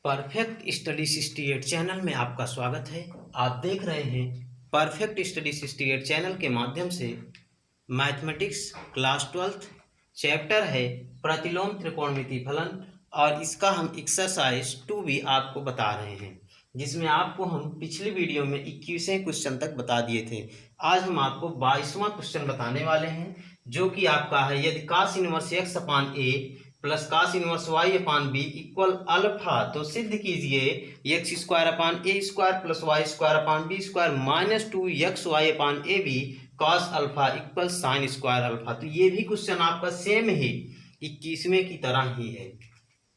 Perfect study 68 channel में आपका स्वागत है। आप देख रहे हैं परफेक्ट स्टडी 68 चैनल के माध्यम से मैथमेटिक्स क्लास 12 चैप्टर है प्रतिलोम त्रिकोणमिति फलन, और इसका हम एक्सरसाइज 2 भी आपको बता रहे हैं, जिसमें आपको हम पिछली वीडियो में 21वें क्वेश्चन तक बता दिए थे। आज हम आपको 22वां क्वेश्चन बताने वाले हैं, जो कि आपका है यदि cos inverse x upon a plus cos inverse y upon b equal alpha, तो सिद्ध कीजिए एक्स स्क्वायर अपान ए square plus y square upon B square minus 2xy upon ए b cos alpha equal sine square alpha. तो ये भी question आपका same ही 21वें की तरह ही है।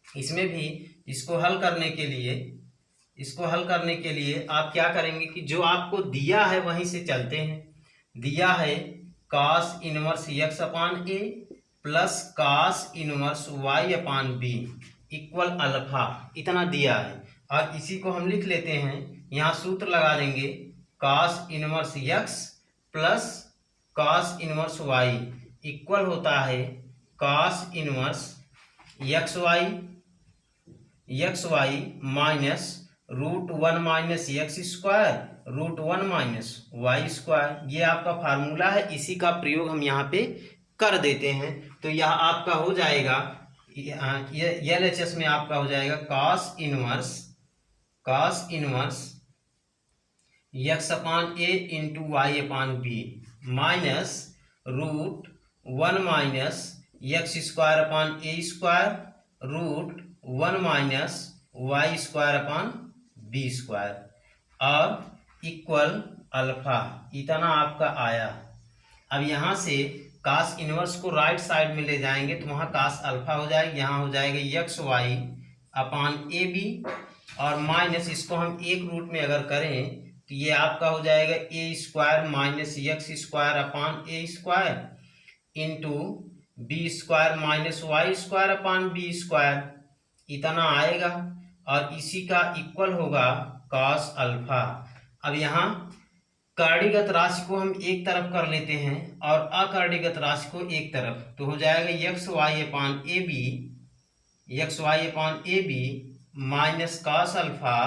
इसमें भी इसको हल करने के लिए आप क्या करेंगे कि जो आपको दिया है वहीं से चलते हैं। दिया है cos inverse x upon a plus cos inverse y upon b equal alpha, इतना दिया है। और इसी को हम लिख लेते हैं, यहाँ सूत्र लगा देंगे cos इनवर्स x प्लस cos इनवर्स y इक्वल होता है cos inverse xy minus √1 minus x square √1 minus Y square. ये आपका फार्मूला है, इसी का प्रयोग हम यहाँ पे कर देते हैं। तो यह आपका हो जाएगा LHS में आपका हो जाएगा cos inverse x upon A into Y upon B minus √1 minus x square upon A square √1 minus Y square upon B square और इक्वल अल्फा, इतना आपका आया। अब यहाँ से cos इनवर्स को राइट साइड में ले जाएंगे तो वहाँ cos अल्फा हो जाएगा, यहाँ हो जाएगा एक्स वाई अपान ए बी, और माइनस इसको हम एक रूट में अगर करें तो ये आपका हो जाएगा A square minus x square upon A square into B square minus Y square upon B square, इतना आएगा। और इसी का इक्वल होगा cos अल्फा। अब यहाँ कर्णीगत राशि को हम एक तरफ कर लेते हैं और अकर्णीगत राशि को एक तरफ, तो हो जाएगा एक्स वाई अपान ए B minus cos alpha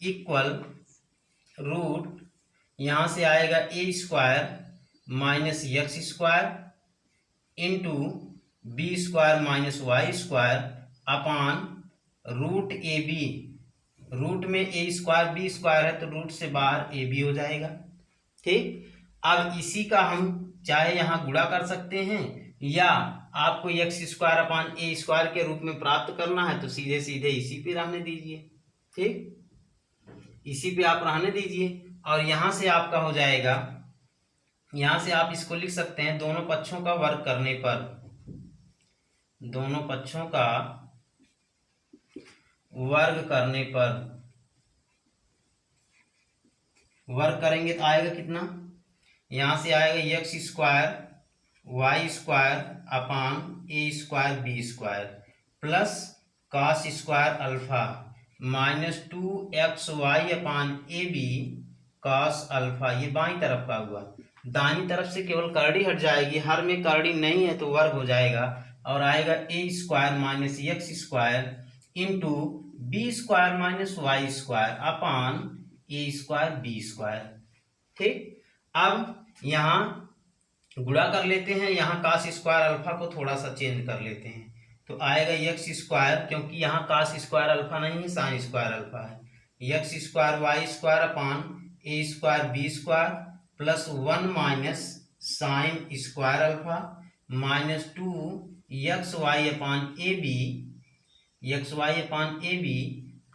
equal root, यहाँ से आएगा ए square minus x square into B square minus Y square upon root A B. Root में ए स्क्वायर बी स्क्वायर है तो रूट से बाहर ए बी हो जाएगा। ठीक, अब इसी का हम चाहे यहाँ गुणा कर सकते हैं, या आपको एक्स स्क्वायर अपान ए स्क्वायर के रूप में प्राप्त करना है तो सीधे सीधे इसी पे रहने दीजिए। ठीक, इसी पे आप रहने दीजिए। और यहाँ से आपका हो जाएगा, यहाँ से आप इसको लिख सकते हैं दोनों पक्षों का वर्ग करने पर, दोनों पक्षों का वर्ग करने पर वर्ग करेंगे तो आएगा कितना, यहाँ से आएगा x square y square upon ए square B square plus cos square alpha minus 2xy upon ए बी cos अल्फा। ये बाईं तरफ का हुआ, दाईं तरफ से केवल कर्डी हट जाएगी, हर में कर्डी नहीं है तो वर्ग हो जाएगा और आएगा ए square minus x square into B square minus Y square upon ए स्क्वायर बी स्क्वायर। ठीक, अब यहाँ गुणा कर लेते हैं, यहाँ cos स्क्वायर अल्फा को थोड़ा सा चेंज कर लेते हैं तो आएगा एक्स स्क्वायर, क्योंकि यहाँ cos स्क्वायर अल्फा नहीं है साइन स्क्वायर अल्फा है, x square y square upon ए square B square plus 1 minus sine square alpha minus 2xy upon ए बी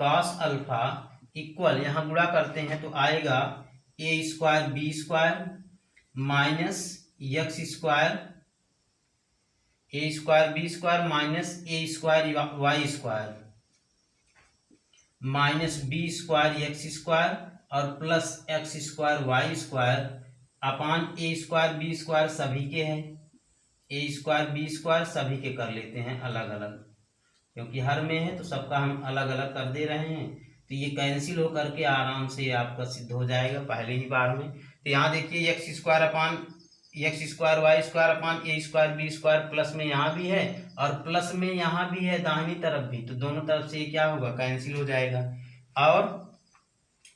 cos अल्फा इक्वल, यहाँ गुणा करते हैं तो आएगा ए square B square minus x square a square B square minus a square y square minus b square x square और plus x square y square upon ए square B square, सभी के हैं ए स्क्वायर बी स्क्वायर, सभी के कर लेते हैं अलग अलग, क्योंकि हर में है तो सबका हम अलग अलग कर दे रहे हैं। तो ये कैंसिल होकर के आराम से आपका सिद्ध हो जाएगा पहले ही बार में। तो यहाँ देखिए x square upon x square y square upon ए स्क्वायर बी स्क्वायर, प्लस में यहाँ भी है और प्लस में यहाँ भी है दाहिनी तरफ भी, तो दोनों तरफ से ये क्या होगा, कैंसिल हो जाएगा। और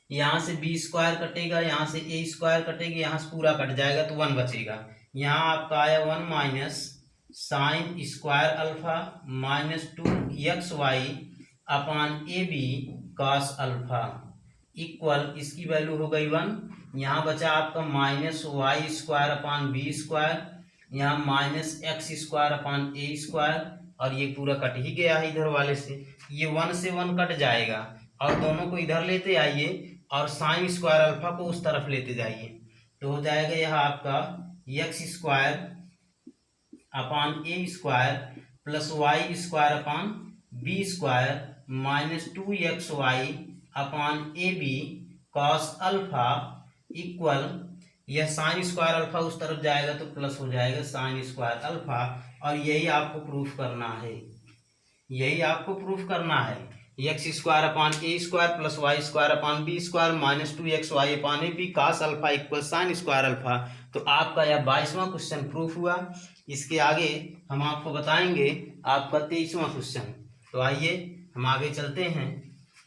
यहाँ से बी स्क्वायर कटेगा, यहाँ से ए स्क्वायर कटेगी, यहाँ से पूरा कट जाएगा तो 1 बचेगा। यहाँ आपका आया 1 minus sine square alpha minus 2xy upon ए बी कॉस अल्फा इक्वल, इसकी वैल्यू हो गई 1। यहाँ बचा आपका minus Y square upon B square, यहाँ माइनस एक्स स्क्वायर अपान ए स्क्वायर, और ये पूरा कट ही गया है इधर वाले से, ये 1 से 1 कट जाएगा और दोनों को इधर लेते आइए और साइन स्क्वायर अल्फा को उस तरफ लेते जाइए, तो हो जाएगा यह आपका एक्स स्क्वायर अपान ए square plus y square upon B square minus 2xy upon ए बी कॉस अल्फा इक्वल, यह साइन स्क्वायर अल्फा उस तरफ जाएगा तो प्लस हो जाएगा साइन स्क्वायर अल्फा, और यही आपको प्रूफ करना है, यही आपको प्रूफ करना है। एक्स स्क्वायर अपान ए square plus y square upon B square minus 2xy upon ए b cos alpha equal sine square alpha. तो आपका यह 22वां क्वेश्चन प्रूफ हुआ। इसके आगे हम आपको बताएंगे आपका 23वां क्वेश्चन। तो आइए हम आगे चलते हैं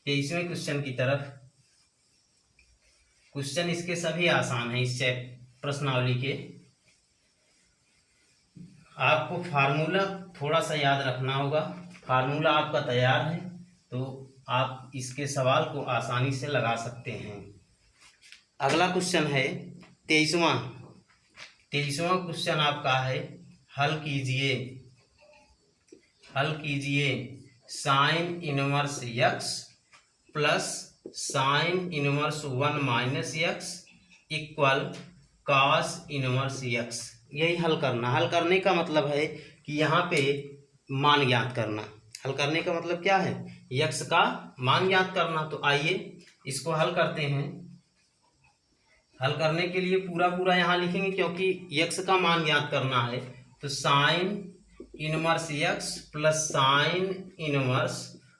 23वें क्वेश्चन की तरफ। क्वेश्चन इसके सभी आसान हैं, इस प्रश्नावली के। आपको फार्मूला थोड़ा सा याद रखना होगा, फार्मूला आपका तैयार है तो आप इसके सवाल को आसानी से लगा सकते हैं। अगला क्वेश्चन है 23वां क्वेश्चन आपका है, हल कीजिए sign inverse x plus sine inverse 1 minus x equal cos inverse x। यही हल करना। हल करने का मतलब है कि यहाँ पे मान ज्ञात करना। हल करने का मतलब क्या है, x का मान ज्ञात करना। तो आइए इसको हल करते हैं। हल करने के लिए पूरा यहाँ लिखेंगे क्योंकि x का मान ज्ञात करना है। तो sign inverse x plus sine inverse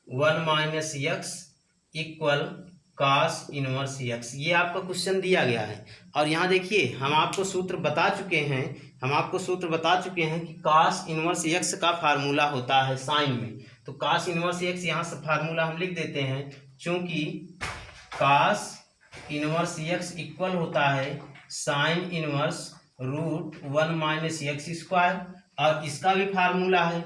1 minus x equal cos inverse x। ये आपका क्वेश्चन दिया गया है और यहाँ देखिए हम आपको सूत्र बता चुके हैं कि कॉस इनवर्स x का फार्मूला होता है साइन में। तो कॉस इनवर्स x यहाँ से फार्मूला हम लिख देते हैं, चूंकि कॉस इनवर्स x इक्वल होता है sine inverse root 1 minus x square, और इसका भी फार्मूला है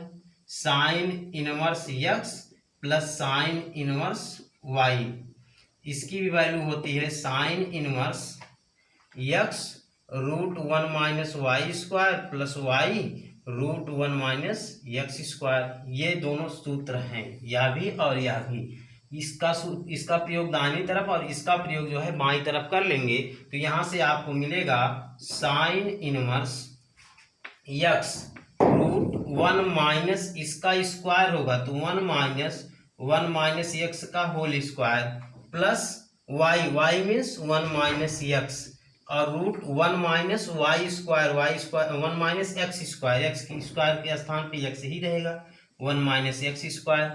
sine inverse x plus sine inverse y। इसकी भी वैल्यू होती है sine inverse x root 1 minus Y square plus y root 1 minus x square. ये दोनों सूत्र हैं, यह भी और यह भी। इसका प्रयोग दाहिनी तरफ और इसका प्रयोग जो है बाईं तरफ कर लेंगे तो यहाँ से आपको मिलेगा sine inverse x root 1 minus इसका स्क्वायर होगा तो 1 माइनस एक्स का whole square plus y means 1 minus x और root 1 minus y square 1 minus x square, x की स्क्वायर के स्थान पे x ही रहेगा 1 माइनस एक्स स्क्वायर,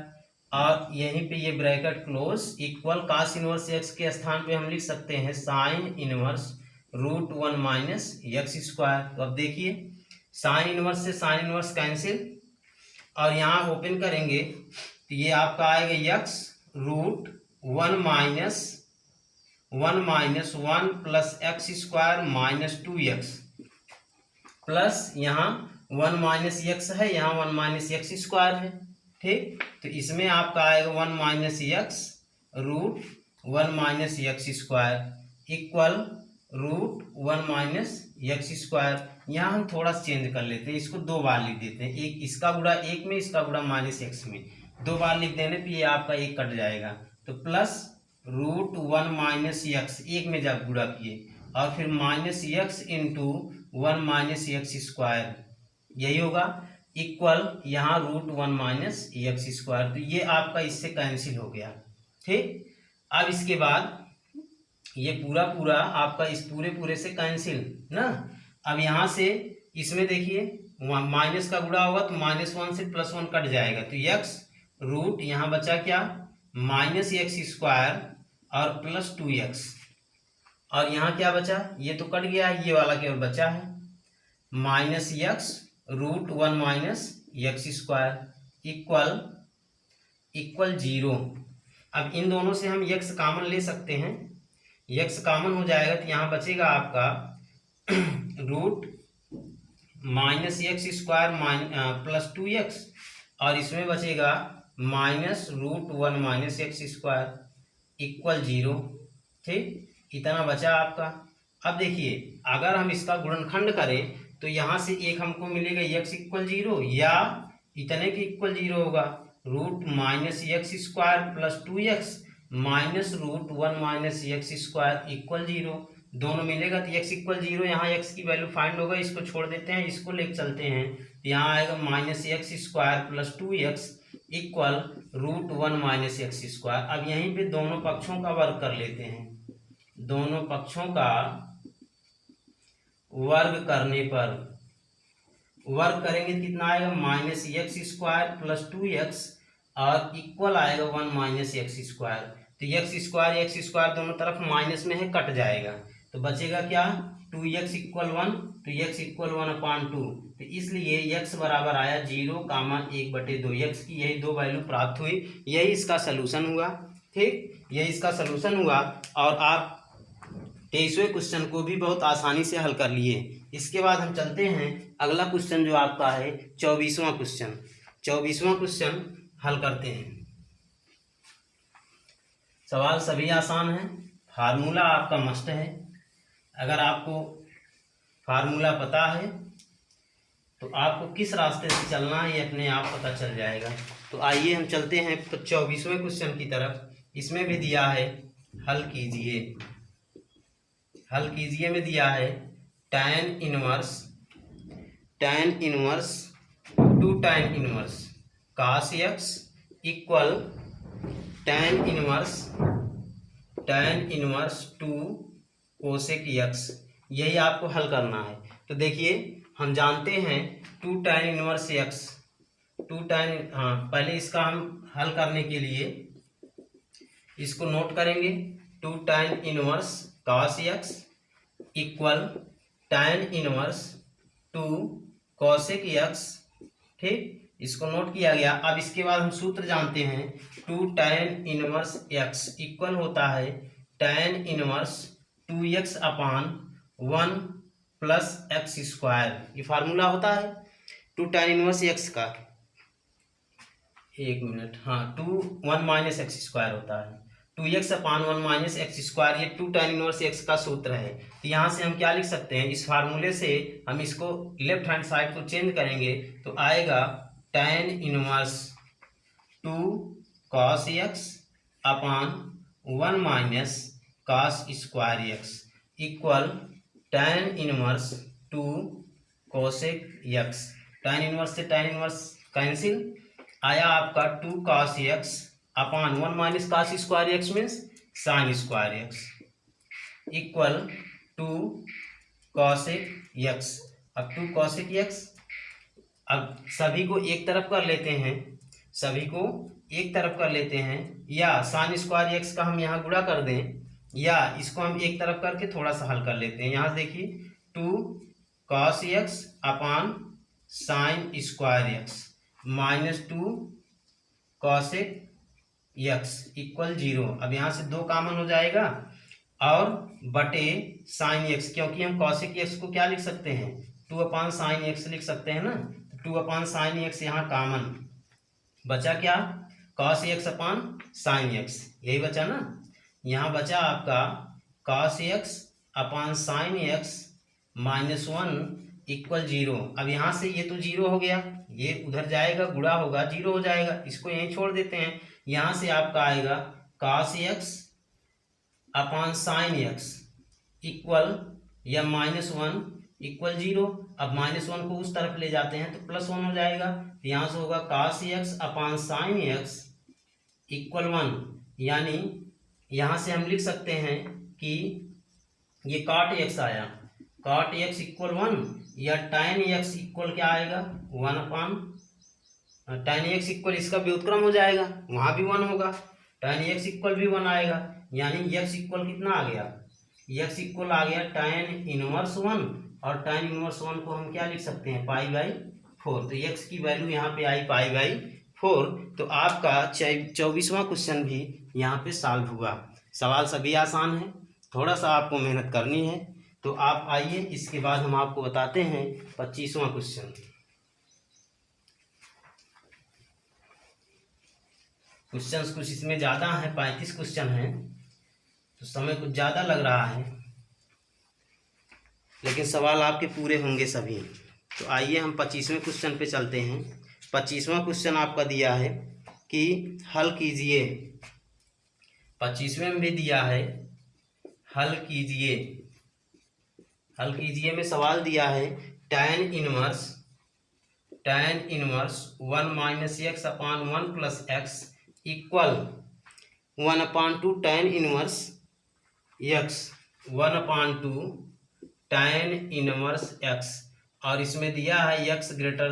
और यहीं पे ये bracket close equal cos inverse x के स्थान पे हम लिख सकते हैं sine inverse root 1 minus x square. तो अब देखिए साइन इनवर्स से साइन इनवर्स कैंसिल और यहाँ ओपन करेंगे तो ये आपका आएगा x root 1 minus 1 plus x square minus 2x plus यहाँ 1 माइनस एक्स है, यहाँ 1 माइनस एक्स स्क्वायर है। ठीक, तो इसमें आपका आएगा 1 minus x root 1 minus x square equal root 1 minus x square. यहाँ हम थोड़ा चेंज कर लेते हैं, इसको 2 बार लिख देते हैं, एक इसका गुणा एक में, इसका गुणा माइनस एक्स में। 2 बार लिख देने पे ये आपका एक कट जाएगा तो प्लस रूट 1 माइनस एक्स एक में जब गुणा किए और फिर minus x into 1 minus x square, यही होगा इक्वल यहाँ रूट 1 माइनस एक्स स्क्वायर। तो ये आपका इससे कैंसिल हो गया। ठीक, अब इसके बाद ये पूरा आपका इस पूरे से कैंसिल ना। अब यहाँ से इसमें देखिए माइनस का गुणा होगा तो -1 से +1 कट जाएगा तो x रूट यहाँ बचा क्या माइनस एक्स स्क्वायर और +2x, और यहाँ क्या बचा, ये तो कट गया, ये वाला केवल बचा है minus x root 1 minus x square equal 0। अब इन दोनों से हम यक्स कॉमन ले सकते हैं, यक्स कॉमन हो जाएगा तो यहाँ बचेगा आपका root minus x square plus 2x, और इसमें बचेगा minus root 1 minus x square equal 0। ठीक, इतना बचा आपका। अब देखिए अगर हम इसका गुणनखंड करें तो यहाँ से एक हमको मिलेगा x इक्वल 0, या इतने के इक्वल 0 होगा root minus x square plus 2x minus root 1 minus x square equal 0। दोनों मिलेगा तो x इक्वल 0, यहाँ x की वैल्यू फाइंड होगा, इसको छोड़ देते हैं, इसको लेके चलते हैं तो यहाँ आएगा minus x square plus 2x equal root 1 minus x square. अब यहीं पे दोनों पक्षों का वर्ग कर लेते हैं, दोनों पक्षों का वर्ग करने पर वर्ग करेंगे तो कितना आएगा minus x square plus 2x और इक्वल आएगा 1 माइनस एक्स स्क्वायर। तो एक्स स्क्वायर दोनों तरफ माइनस में है, कट जाएगा तो बचेगा क्या 2x इक्वल 1, तो x इक्वल 1/2। तो इसलिए x बराबर आया 0 कामा 1/2। x की यही दो वैल्यू प्राप्त हुई, यही इसका सलूशन हुआ। ठीक, यही इसका सलूशन हुआ और आप 23वें क्वेश्चन को भी बहुत आसानी से हल कर लिए। इसके बाद हम चलते हैं अगला क्वेश्चन जो आपका है 24वां क्वेश्चन। 24वां क्वेश्चन हल करते हैं। सवाल सभी आसान है, फार्मूला आपका मस्ट है। अगर आपको फार्मूला पता है तो आपको किस रास्ते से चलना है ये अपने आप पता चल जाएगा। तो आइए हम चलते हैं 24वें क्वेश्चन की तरफ। इसमें भी दिया है हल कीजिए, हल कीजिए में दिया है tan inverse 2 tan inverse cos x equal tan inverse 2 cosec x। यही आपको हल करना है। तो देखिए हम जानते हैं 2 tan इनवर्स x, पहले इसका हम हल करने के लिए इसको नोट करेंगे। 2 tan inverse cos x equal tan inverse 2 cosec x। ठीक, इसको नोट किया गया। अब इसके बाद हम सूत्र जानते हैं 2 tan इनवर्स x इक्वल होता है tan इनवर्स 2x अपान 1 प्लस एक्स स्क्वायर। ये फार्मूला होता है 2 tan इनवर्स x का, 1 माइनस एक्स स्क्वायर होता है 2x अपान 1 माइनस एक्स स्क्वायर। ये 2 tan इनवर्स x का सूत्र है। तो यहाँ से हम क्या लिख सकते हैं, इस फार्मूले से हम इसको लेफ्ट हैंड साइड को चेंज करेंगे तो आएगा tan इनवर्स 2 cos x अपान 1 minus cos square x equal tan inverse 2 cosec x। tan inverse से tan इनवर्स कैंसिल, आया आपका 2 cos x अपान 1 minus cos square x means sin square x equal 2 cosec x। अब 2 cosec x, अब सभी को एक तरफ कर लेते हैं, या sin स्क्वायर x का हम यहाँ गुणा कर दें, या इसको हम एक तरफ करके थोड़ा सा हल कर लेते हैं। यहाँ देखिए 2 cos x अपान sin square x minus 2 cosec x equal 0। अब यहाँ से 2 कॉमन हो जाएगा और बटे sin x, क्योंकि हम कोसेक x को क्या लिख सकते हैं 2 sin x लिख सकते हैं ना। 2 sin x यहाँ कॉमन बचा, क्या cos x अपान sin x, यही बचा ना। यहाँ बचा आपका cos x अपान sin x माइनस 1 इक्वल 0। अब यहाँ से ये तो 0 हो गया, ये उधर जाएगा गुणा होगा 0 हो जाएगा, इसको यहीं छोड़ देते हैं। यहाँ से आपका आएगा cos x अपान sin x इक्वल या माइनस 1 इक्वल 0। अब माइनस 1 को उस तरफ ले जाते हैं तो प्लस 1 हो जाएगा। तो यहाँ से होगा cos x अपान sin x इक्वल 1, यानी यहाँ से हम लिख सकते हैं कि ये cot x आया, cot x इक्वल 1, या tan x इक्वल क्या आएगा 1 अपान tan x इक्वल इसका व्युत्क्रम हो जाएगा, वहाँ भी 1 होगा, tan x इक्वल भी 1 आएगा, यानी x इक्वल कितना आ गया, x इक्वल आ गया tan इनवर्स 1 और tan इनवर्स 1 को हम क्या लिख सकते हैं, π/4। तो x की वैल्यू यहाँ पे आई π/4। तो आपका 24वां क्वेश्चन भी यहाँ पे सॉल्व हुआ। सवाल सभी आसान है, थोड़ा सा आपको मेहनत करनी है। तो आप आइए, इसके बाद हम आपको बताते हैं 25वां क्वेश्चन। क्वेश्चंस कुछ इसमें ज़्यादा है, 35 क्वेश्चन हैं, तो समय कुछ ज़्यादा लग रहा है, लेकिन सवाल आपके पूरे होंगे सभी। तो आइए हम 25वें क्वेश्चन पे चलते हैं। 25वां क्वेश्चन आपका दिया है कि हल कीजिए। 25वें में भी दिया है हल कीजिए। हल कीजिए में सवाल दिया है tan inverse 1 minus x upon 1 plus x equal 1/2 tan inverse x 1/2 tan inverse x. और इसमें दिया है x ग्रेटर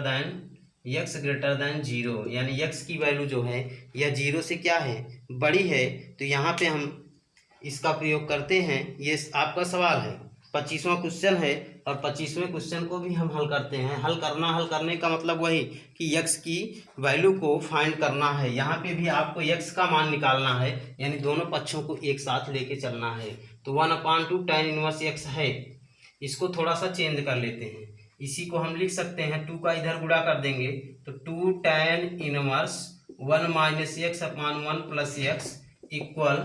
दैन 0, यानी x की वैल्यू जो है यह 0 से क्या है, बड़ी है। तो यहाँ पे हम इसका प्रयोग करते हैं। ये आपका सवाल है, 25वां क्वेश्चन है, और 25वें क्वेश्चन को भी हम हल करते हैं। हल करने का मतलब वही कि x की वैल्यू को फाइंड करना है। यहाँ पे भी आपको x का मान निकालना है, यानी दोनों पक्षों को एक साथ लेके चलना है। तो 1/2 tan इनवर्स x है, इसको थोड़ा सा चेंज कर लेते हैं। इसी को हम लिख सकते हैं, 2 का इधर गुणा कर देंगे तो 2 tan inverse 1 minus x upon 1 plus x equal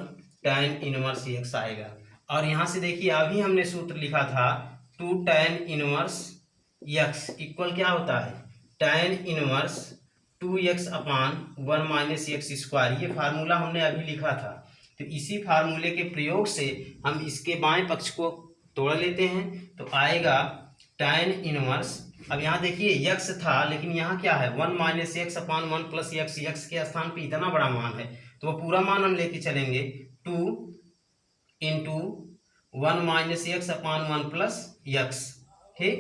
tan inverse x आएगा। और यहाँ से देखिए, अभी हमने सूत्र लिखा था 2 tan इनवर्स एक्स इक्वल क्या होता है, tan इनवर्स 2x अपान 1 माइनस एक्स स्क्वायर। ये फार्मूला हमने अभी लिखा था। तो इसी फार्मूले के प्रयोग से हम इसके बाएं पक्ष को तोड़ लेते हैं, तो आएगा tan इनवर्स। अब यहाँ देखिए x था, लेकिन यहाँ क्या है, 1 minus x upon 1 plus x. X के स्थान पे इतना बड़ा मान है, तो वो पूरा मान हम लेके चलेंगे। 2 into 1 minus x upon 1 plus x, ठीक,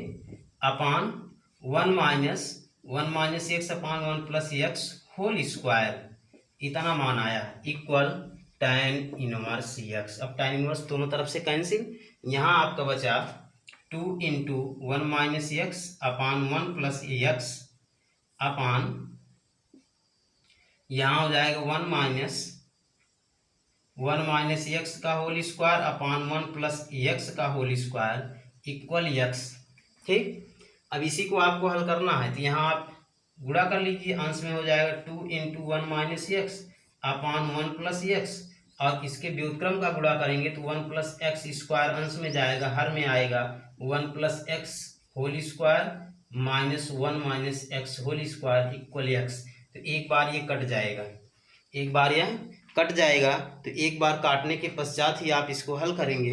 upon 1 minus x upon 1 plus x whole square. इतना मान आया, इक्वल tan इनवर्स एक्स। अब tan इनवर्स दोनों तरफ से कैंसिल, यहाँ आपका बचा 2 into 1 minus x upon 1 plus x upon, यहाँ हो जाएगा 1 माइनस एक्स का whole square upon 1 plus x का होल स्क्वायर इक्वल एक्स। ठीक, अब इसी को आपको हल करना है, तो यहाँ आप गुणा कर लीजिए, अंश में हो जाएगा 2 into 1 minus x upon 1 plus x, और इसके व्युत्क्रम का गुणा करेंगे तो 1 प्लस एक्स स्क्वायर अंश में जाएगा, हर में आएगा 1 plus x whole square minus 1 minus x whole square equal x. तो एक बार ये कट जाएगा, तो एक बार काटने के पश्चात ही आप इसको हल करेंगे।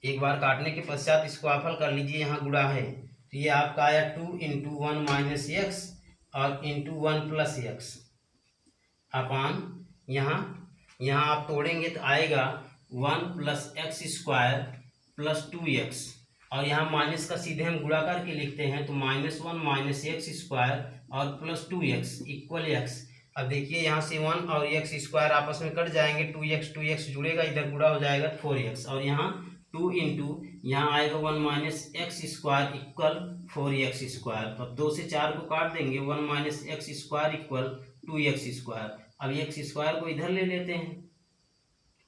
एक बार काटने के पश्चात इसको आप हल कर लीजिए, यहाँ गुणा है, तो ये आपका आया 2 इंटू 1 माइनस एक्स और इंटू 1 प्लस एक्स अपान, यहाँ आप तोड़ेंगे तो आएगा 1 plus x square plus 2x, और यहाँ माइनस का सीधे हम गुणा करके लिखते हैं, तो -1 माइनस एक्स स्क्वायर और प्लस 2x इक्वल एक्स। अब देखिए यहाँ से 1 और एक्स स्क्वायर आपस में कट जाएंगे, 2x जुड़ेगा, इधर गुणा हो जाएगा 4x, और यहाँ 2 इंटू यहाँ आएगा 1 minus x square equal 4x square. तो अब 2 से 4 को काट देंगे, 1 minus x square equal 2x square. अब एक्स स्क्वायर को इधर ले लेते हैं,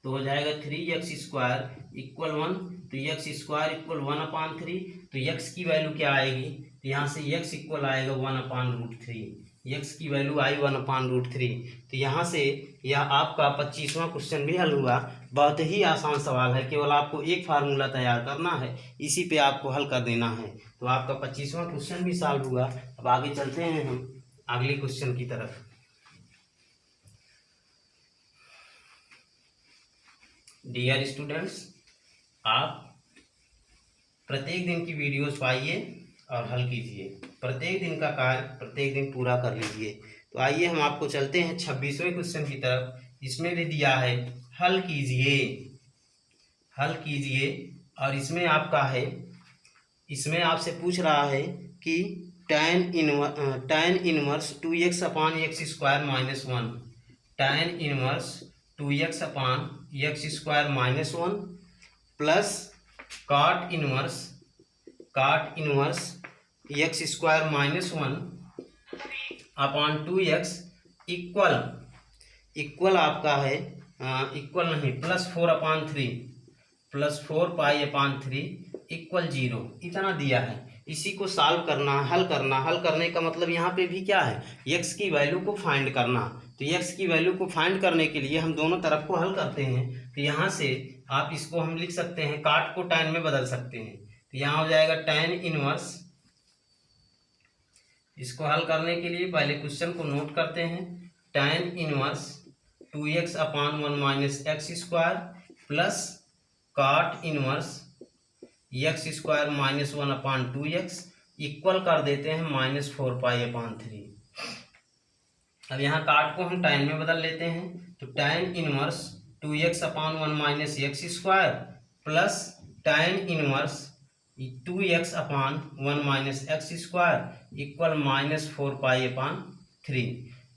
तो हो जाएगा 3x स्क्वायर इक्वल 1, तो एक्स स्क्वायर इक्वल 1/3। तो x की वैल्यू क्या आएगी, तो यहाँ से x इक्वल आएगा 1/√3। x की वैल्यू आई 1/√3। तो यहाँ से यह आपका 25वां क्वेश्चन भी हल हुआ। बहुत ही आसान सवाल है, केवल आपको एक फार्मूला तैयार करना है, इसी पे आपको हल कर देना है। तो आपका 25वां क्वेश्चन भी सॉल्व हुआ। अब आगे चलते हैं हम अगले क्वेश्चन की तरफ। डियर स्टूडेंट्स, आप प्रत्येक दिन की वीडियोस पाइए और हल कीजिए। प्रत्येक दिन का कार्य प्रत्येक दिन पूरा कर लीजिए। तो आइए हम आपको चलते हैं 26वें क्वेश्चन की तरफ। इसमें भी दिया है हल कीजिए, और इसमें आपका है, इसमें आपसे पूछ रहा है कि tan inverse 2x upon x square minus 1, tan inverse 2x upon x square minus 1 plus cot inverse cot inverse x square minus 1/2x equal आपका है इक्वल नहीं +4/3 इक्वल 0 इतना दिया है। इसी को सॉल्व करना, हल करने का मतलब यहाँ पे भी क्या है, x की वैल्यू को फाइंड करना। तो x की वैल्यू को फाइंड करने के लिए हम दोनों तरफ को हल करते हैं। तो यहाँ से आप इसको हम लिख सकते हैं, काट को tan में बदल सकते हैं। तो यहाँ हो जाएगा tan इनवर्स। इसको हल करने के लिए पहले क्वेश्चन को नोट करते हैं। tan inverse 2x/1 - x² plus काट इनवर्स x² - 1/2x इक्वल कर देते हैं -4π/3। अब यहाँ काट को हम tan में बदल लेते हैं। तो tan inverse 2x/1 - x² plus tan inverse 2x/1 - x² equal -4π/3।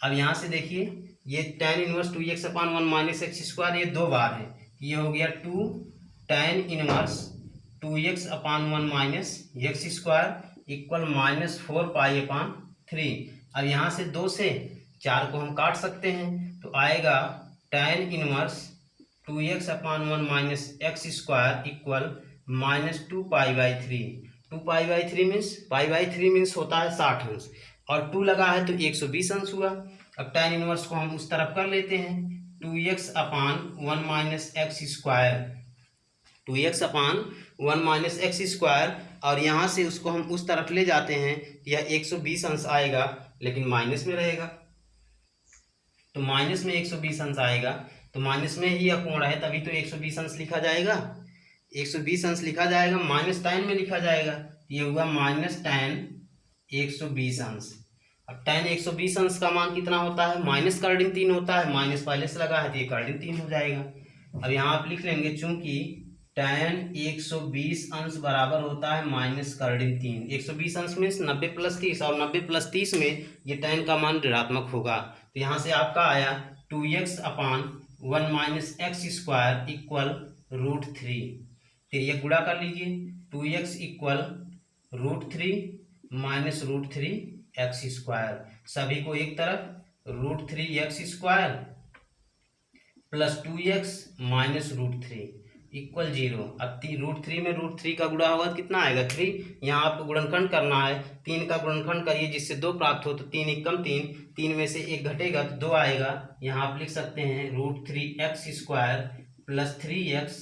अब यहाँ से देखिए, ये tan इनवर्स 2x/1 - x² ये दो बार है। ये हो गया 2 tan inverse 2x/1 - x² equal -4π/3। अब यहाँ से 2 से 4 को हम काट सकते हैं। तो आएगा tan inverse 2x/1 - x² equal -2π/3। 2π/3 means होता है 60 अंश, और 2 लगा है तो 120 अंश हुआ। अब tan इनवर्स को हम उस तरफ कर लेते हैं, 2x/1 - x², 2x/1 - x², और यहाँ से उसको हम उस तरफ ले जाते हैं। यह 120 अंश आएगा, लेकिन माइनस में रहेगा। तो माइनस में 120 अंश आएगा, तो माइनस में ही यह कोण है, तभी तो 120 अंश लिखा जाएगा। 120 अंश लिखा जाएगा, माइनस tan में लिखा जाएगा। ये हुआ -tan 120 अंश। अब tan 120 अंश का मान कितना होता है, -3 होता है। माइनस पहले से लगा है तो ये 3 हो जाएगा। अब यहाँ आप लिख लेंगे, चूंकि tan 120 अंश बराबर होता है -3। 120 अंश में 90 + 30, और 90 + 30 में ये tan का मान ऋणात्मक होगा। तो यहाँ से आपका आया 2x/1 - x² इक्वल √3। फिर ये गुणा कर लीजिए, 2x इक्वल √3 - √3x²। सभी को एक तरफ, √3x² plus 2x minus √3 equal 0। अब √3 में √3 का गुणा होगा कितना आएगा, 3। यहाँ आपको गुणनखंड करना है, 3 का गुणनखंड करिए जिससे 2 प्राप्त हो। तो 3 एकम 3, 3 में से 1 घटेगा तो 2 आएगा। यहाँ आप लिख सकते हैं √3x² प्लस 3x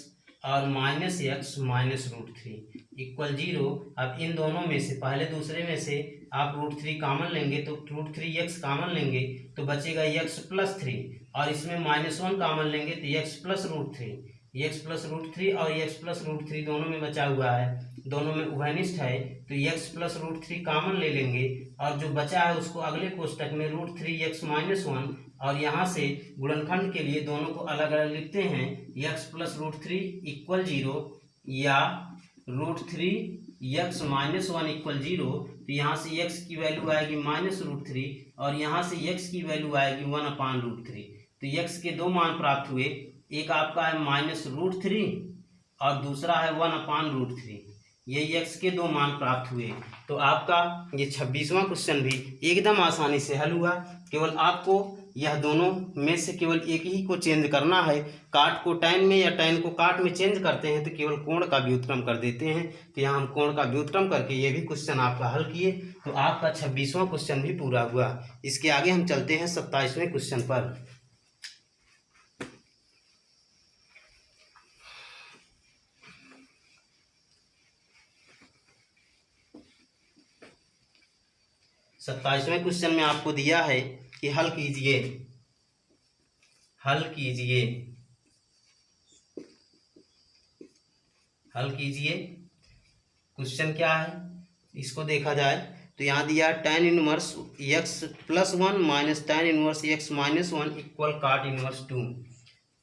और -x माइनस √3 इक्वल 0। अब इन दोनों में से पहले दूसरे में से आप √3 कॉमन लेंगे, तो √3x कॉमन लेंगे तो बचेगा x प्लस 3, और इसमें -1 कॉमन लेंगे तो x प्लस √3। x प्लस √3 और x प्लस √3 दोनों में बचा हुआ है, दोनों में उभयनिष्ठ है, तो x प्लस √3 कॉमन ले लेंगे, और जो बचा है उसको अगले कोष्टक में √3x माइनस 1, और यहाँ से गुणनखंड के लिए दोनों को अलग अलग लिखते हैं, x प्लस √3 इक्वल 0 या √3x माइनस 1 इक्वल 0। तो यहाँ से x की वैल्यू आएगी -√3, और यहाँ से x की वैल्यू आएगी 1/√3। तो x के दो मान प्राप्त हुए, एक आपका है -√3 और दूसरा है 1/√3। ये x के दो मान प्राप्त हुए। तो आपका ये 26वां क्वेश्चन भी एकदम आसानी से हल हुआ। केवल आपको यह दोनों में से केवल एक ही को चेंज करना है। काट को tan में या tan को काट में चेंज करते हैं तो केवल कोण का व्युत्क्रम कर देते हैं। तो यहाँ हम कोण का व्युत्क्रम करके ये भी क्वेश्चन आपका हल किए। तो आपका 26वां क्वेश्चन भी पूरा हुआ। इसके आगे हम चलते हैं 27वें क्वेश्चन पर। सत्ताईसवें क्वेश्चन में आपको दिया है कि हल कीजिए। क्वेश्चन क्या है इसको देखा जाए तो यहाँ दिया tan inverse x plus 1 minus tan inverse x minus 1 equal cot inverse 2।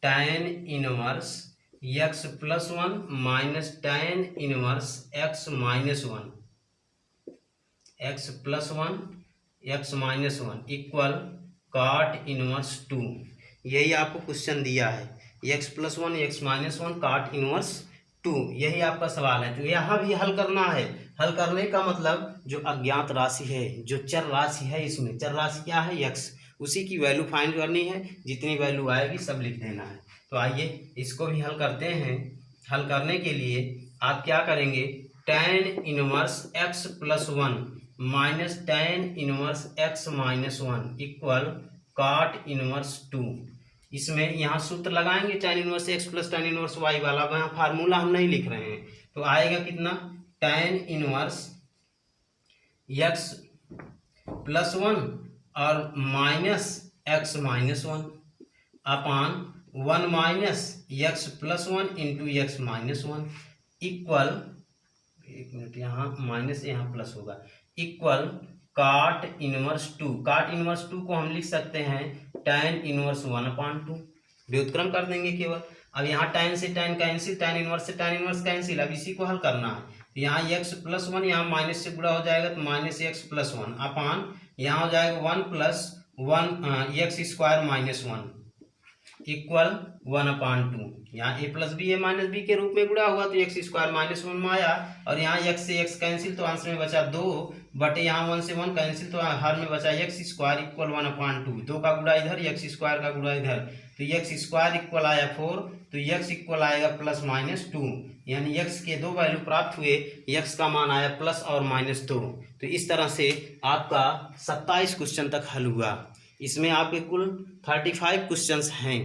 tan inverse x plus 1 minus tan inverse x minus 1, x plus 1 x minus 1 equal cot inverse 2। यही आपको क्वेश्चन दिया है, x प्लस 1 x माइनस 1 काट inverse 2, यही आपका सवाल है। तो यहाँ भी हल करना है। हल करने का मतलब जो अज्ञात राशि है, जो चर राशि है, इसमें चर राशि क्या है x, उसी की वैल्यू फाइंड करनी है। जितनी वैल्यू आएगी सब लिख देना है। तो आइए इसको भी हल करते हैं। हल करने के लिए आप क्या करेंगे, tan inverse x plus 1 minus tan inverse x minus 1 equal cot inverse 2। इसमें यहाँ सूत्र लगाएंगे tan inverse x plus tan inverse y वाला। अब यहाँ फार्मूला हम नहीं लिख रहे हैं। तो आएगा कितना, tan इनवर्स x प्लस 1 और माइनस x माइनस 1 अपान 1 minus x plus 1 into x minus 1 equal, एक मिनट, यहाँ माइनस यहाँ प्लस होगा, इक्वल काट इनवर्स 2। काट इनवर्स 2 को हम लिख सकते हैं tan इनवर्स 1/2। व्युत्क्रम कर देंगे केवल। अब यहाँ tan से tan कैंसिल, tan इनवर्स से tan इनवर्स कैंसिल। अब इसी को हल करना है। तो यहाँ x प्लस 1 यहाँ माइनस से गुणा हो जाएगा, तो माइनस x प्लस 1 अपान यहाँ हो जाएगा 1 plus 1 x square minus 1 equal 1/2। यहाँ a plus b, a minus b के रूप में गुणा हुआ, तो x स्क्वायर माइनस 1 में आया। और यहाँ x से x कैंसिल, तो अंश में बचा 2 बटे यहाँ 1 से 1 कैंसिल, तो हर में बचा x स्क्वायर इक्वल 1/2। 2 का गुणा इधर, x स्क्वायर का गुणा इधर, तो x स्क्वायर इक्वल आया 4, तो x इक्वल आएगा प्लस माइनस 2। यानी x के दो वैल्यू प्राप्त हुए, x का मान आया प्लस और माइनस 2। तो इस तरह से आपका 27 क्वेश्चन तक हल हुआ। इसमें आपके कुल 35 क्वेश्चंस हैं।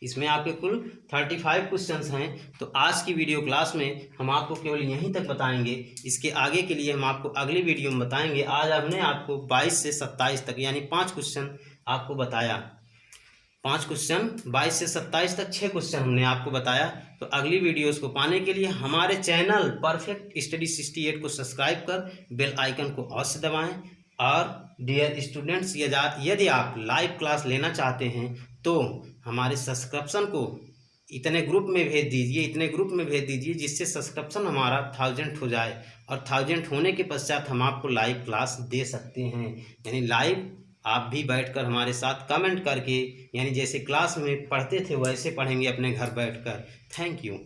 इसमें आपके कुल 35 क्वेश्चंस हैं। तो आज की वीडियो क्लास में हम आपको केवल यहीं तक बताएंगे। इसके आगे के लिए हम आपको अगली वीडियो में बताएंगे। आज हमने आपको 22 से 27 तक यानी 5 क्वेश्चन आपको बताया। 5 क्वेश्चन 22 से 27 तक 6 क्वेश्चन हमने आपको बताया। तो अगली वीडियोस को पाने के लिए हमारे चैनल परफेक्ट स्टडी 68 को सब्सक्राइब कर बेल आइकन को अवश्य दबाएं। और डियर स्टूडेंट्स, यदि आप लाइव क्लास लेना चाहते हैं तो हमारे सब्सक्रिप्शन को इतने ग्रुप में भेज दीजिए जिससे सब्सक्रिप्शन हमारा 1000 हो जाए। और 1000 होने के पश्चात हम आपको लाइव क्लास दे सकते हैं। यानी लाइव आप भी बैठकर हमारे साथ कमेंट करके, यानी जैसे क्लास में पढ़ते थे वैसे पढ़ेंगे अपने घर बैठकर। Thank you.